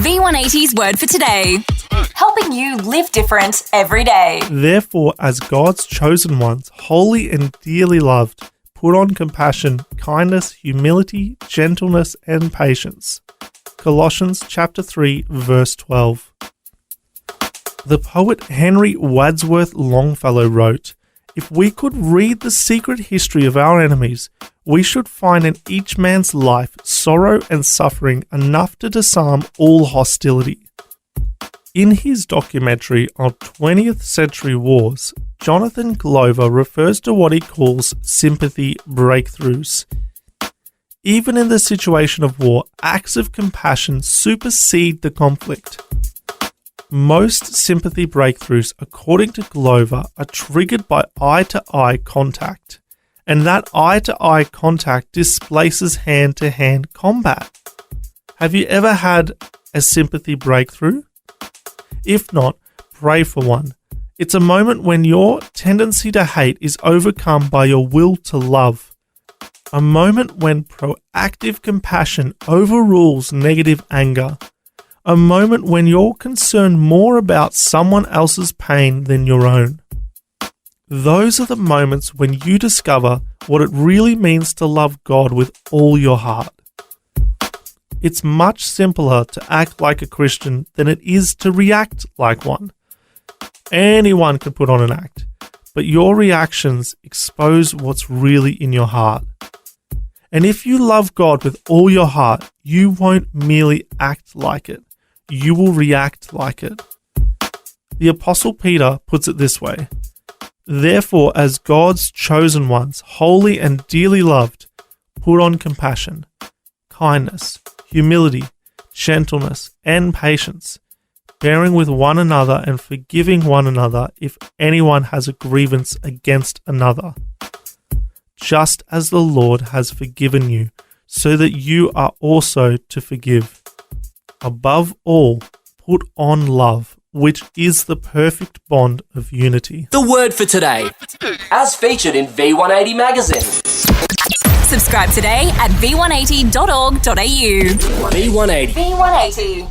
V180's word for today. Helping you live different every day. Therefore, as God's chosen ones, holy and dearly loved, put on compassion, kindness, humility, gentleness, and patience. Colossians chapter 3, verse 12. The poet Henry Wadsworth Longfellow wrote, "If we could read the secret history of our enemies, we should find in each man's life sorrow and suffering enough to disarm all hostility." In his documentary on 20th Century Wars, Jonathan Glover refers to what he calls sympathy breakthroughs. Even in the situation of war, acts of compassion supersede the conflict. Most sympathy breakthroughs, according to Glover, are triggered by eye-to-eye contact, and that eye-to-eye contact displaces hand-to-hand combat. Have you ever had a sympathy breakthrough? If not, pray for one. It's a moment when your tendency to hate is overcome by your will to love. A moment when proactive compassion overrules negative anger. A moment when you're concerned more about someone else's pain than your own. Those are the moments when you discover what it really means to love God with all your heart. It's much simpler to act like a Christian than it is to react like one. Anyone can put on an act, but your reactions expose what's really in your heart. And if you love God with all your heart, you won't merely act like it. You will react like it. The Apostle Peter puts it this way: "Therefore, as God's chosen ones, holy and dearly loved, put on compassion, kindness, humility, gentleness, and patience, bearing with one another and forgiving one another if anyone has a grievance against another. Just as the Lord has forgiven you, so that you are also to forgive. Above all, put on love, which is the perfect bond of unity." The word for today, as featured in V180 magazine. Subscribe today at v180.org.au. V180. V180.